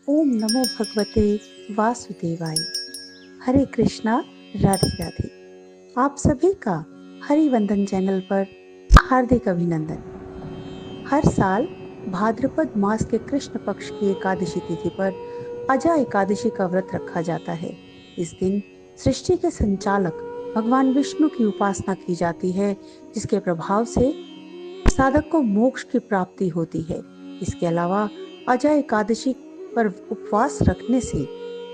ओम नमो भगवते वासुदेवाय। हरे कृष्णा, राधे राधे। आप सभी का हरिवंदन चैनल पर हार्दिक अभिनंदन। हर साल भाद्रपद मास के कृष्ण पक्ष की एकादशी तिथि पर अजा एकादशी का व्रत रखा जाता है। इस दिन सृष्टि के संचालक भगवान विष्णु की उपासना की जाती है, जिसके प्रभाव से साधक को मोक्ष की प्राप्ति होती है। इसके अलावा अजा एकादशी पर उपवास रखने से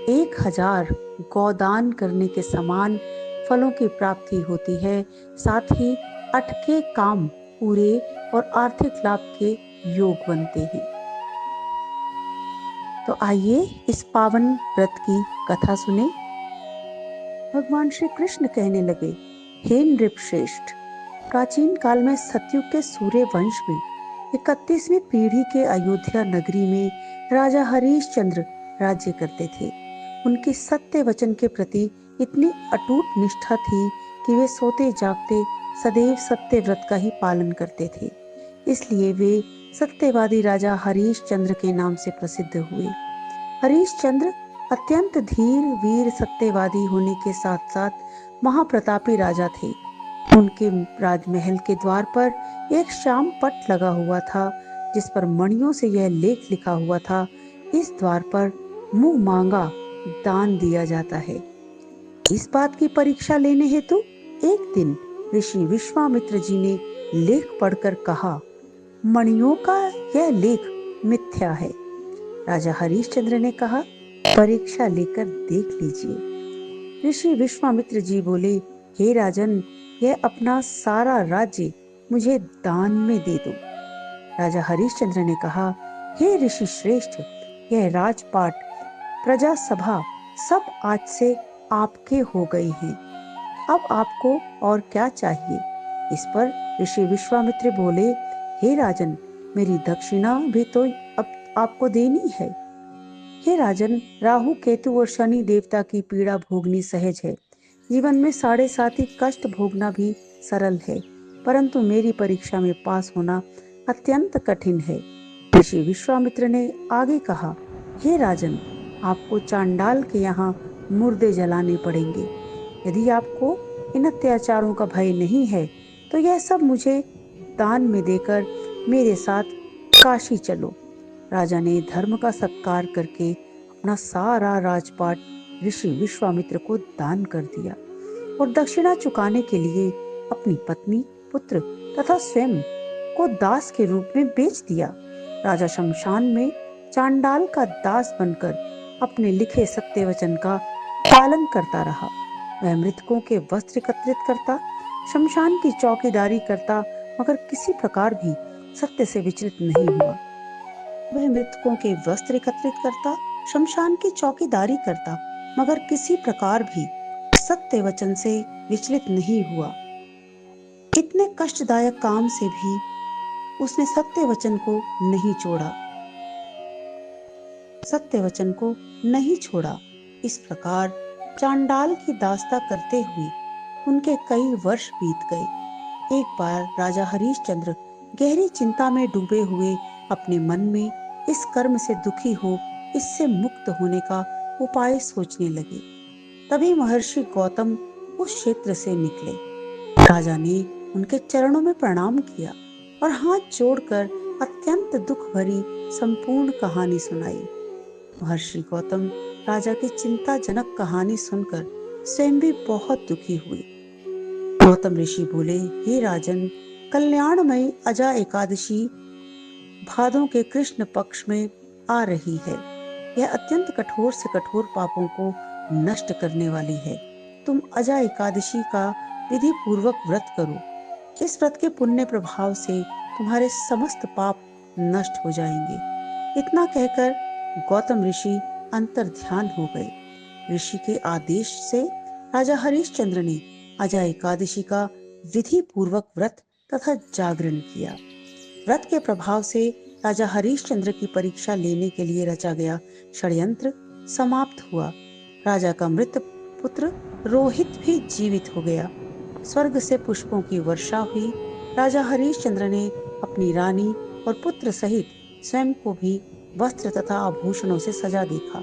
1000 गौदान करने के समान फलों की प्राप्ति होती है। साथ ही अटके काम पूरे और आर्थिक लाभ के योग बनते हैं। तो आइए इस पावन व्रत की कथा सुने। भगवान श्री कृष्ण कहने लगे, हे नृप श्रेष्ठ, प्राचीन काल में सतयुग के सूर्य वंश में 31वीं पीढ़ी के अयोध्या नगरी में राजा हरिश्चंद्र राज्य करते थे। उनकी सत्य वचन के प्रति इतनी अटूट निष्ठा थी कि वे सोते जागते सदैव सत्य व्रत का ही पालन करते थे। इसलिए वे सत्यवादी राजा हरिश्चंद्र के नाम से प्रसिद्ध हुए। हरिश्चंद्र अत्यंत धीर वीर सत्यवादी होने के साथ साथ महाप्रतापी राजा थे। उनके राजमहल के द्वार पर एक श्याम पट लगा हुआ था, जिस पर मणियों से यह लेख लिखा हुआ था, इस द्वार पर मुंह मांगा दान दिया जाता है। इस बात की परीक्षा लेने हेतु एक दिन ऋषि विश्वामित्र जी ने लेख पढ़कर कहा, मणियों का यह लेख मिथ्या है। राजा हरिश्चंद्र ने कहा, परीक्षा लेकर देख लीजिए। ऋषि विश्वामित्र जी बोले, हे राजन, यह अपना सारा राज्य मुझे दान में दे दो। राजा हरिश्चंद्र ने कहा, हे ऋषि श्रेष्ठ, यह राजपाट, प्रजा सभा सब आज से आपके हो गए हैं। अब आपको और क्या चाहिए? इस पर ऋषि विश्वामित्र बोले, हे राजन, मेरी दक्षिणा भी तो अब आपको देनी है। हे राजन, राहु केतु और शनि देवता की पीड़ा भोगनी सहज है। जीवन में 7.5 कष्ट भोगना भी सरल है, परंतु मेरी परीक्षा में पास होना अत्यंत कठिन है। ऋषि विश्वामित्र ने आगे कहा, हे राजन, आपको चांडाल के यहाँ मुर्दे जलाने पड़ेंगे। यदि आपको इन अत्याचारों का भय नहीं है, तो यह सब मुझे दान में देकर मेरे साथ काशी चलो। राजा ने धर्म का सत्कार करके अपना सारा राजपाट ऋषि विश्वामित्र को दान कर दिया और दक्षिणा चुकाने के लिए अपनी पत्नी, पुत्र तथा स्वयं को दास के रूप में बेच दिया। राजा शमशान में चांडाल का दास बनकर अपने लिखे सत्य वचन का पालन करता रहा। वह मृतकों के वस्त्र एकत्रित करता, शमशान की चौकीदारी करता, मगर किसी प्रकार भी सत्य से विचलित नहीं हुआ। वह मृतकों के वस्त्र एकत्रित करता, शमशान की चौकीदारी करता, मगर किसी प्रकार भी सत्य वचन से विचलित नहीं हुआ। इतने कष्टदायक काम से भी उसने सत्य वचन को नहीं छोड़ा। सत्य वचन को नहीं छोड़ा। इस प्रकार चांडाल की दास्ता करते हुए उनके कई वर्ष बीत गए। एक बार राजा हरिश्चंद्र गहरी चिंता में डूबे हुए अपने मन में इस कर्म से दुखी हो इससे मुक्त होने का उपाय सोचने लगे। तभी महर्षि गौतम उस क्षेत्र से निकले। राजा ने उनके चरणों में प्रणाम किया और हाथ जोड़कर अत्यंत दुख भरी संपूर्ण कहानी सुनाई। महर्षि गौतम राजा की चिंताजनक कहानी सुनकर स्वयं भी बहुत दुखी हुए। गौतम ऋषि बोले, हे राजन, कल्याणमयी अजा एकादशी भादों के कृष्ण पक्ष में आ रही है। यह अत्यंत कठोर से कठोर पापों को नष्ट करने वाली है। तुम अजा एकादशी का विधि पूर्वक व्रत करो। इस व्रत के पुण्य प्रभाव से तुम्हारे समस्त पाप नष्ट हो जाएंगे। इतना कहकर गौतम ऋषि अंतर ध्यान हो गए। ऋषि के आदेश से राजा हरिश्चंद्र ने अजा एकादशी का विधि पूर्वक व्रत तथा जागरण किया। व्रत के प्रभाव से राजा हरिश्चंद्र की परीक्षा लेने के लिए रचा गया षड्यंत्र समाप्त हुआ। राजा का मृत पुत्र रोहित भी जीवित हो गया। स्वर्ग से पुष्पों की वर्षा हुई। राजा हरिश्चंद्र ने अपनी रानी और पुत्र सहित स्वयं को भी वस्त्र तथा आभूषणों से सजा देखा।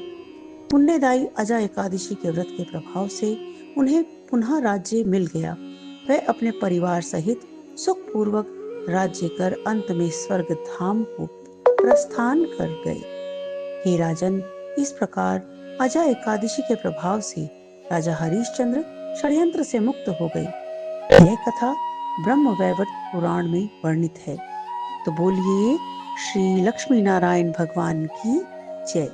पुण्यदायी अजा एकादशी के व्रत के प्रभाव से उन्हें पुनः राज्य मिल गया। वह अपने परिवार सहित सुखपूर्वक राज्य कर अंत में स्वर्ग धाम को प्रस्थान कर गए। हे राजन, इस प्रकार अजा एकादशी के प्रभाव से राजा हरिश्चंद्र षड्यंत्र से मुक्त हो गए। यह कथा ब्रह्म वैवर्त पुराण में वर्णित है। तो बोलिए श्री लक्ष्मी नारायण भगवान की जय।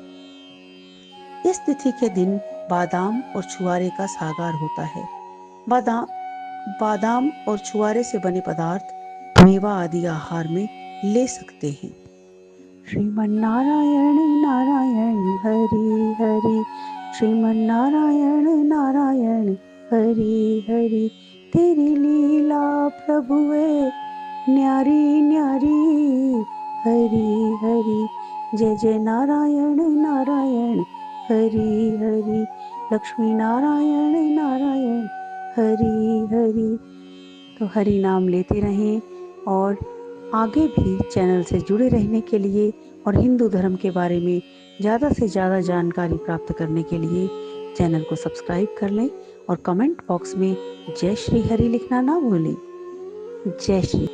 इस तिथि के दिन बादाम और छुआरे का सागार होता है। बादाम और छुआरे से बने पदार्थ मेवा आदि आहार में ले सकते हैं। श्रीमन्नारायण नारायण हरि हरि, श्रीमन्नारायण नारायण हरि हरि। तेरी लीला प्रभुए न्यारी न्यारी, हरि हरि। जय जय नारायण नारायण हरि हरि, लक्ष्मी नारायण नारायण हरि हरि। तो हरि नाम लेते रहें और आगे भी चैनल से जुड़े रहने के लिए और हिंदू धर्म के बारे में ज़्यादा से ज़्यादा जानकारी प्राप्त करने के लिए चैनल को सब्सक्राइब कर लें और कमेंट बॉक्स में जय श्री हरि लिखना ना भूलें। जय श्री।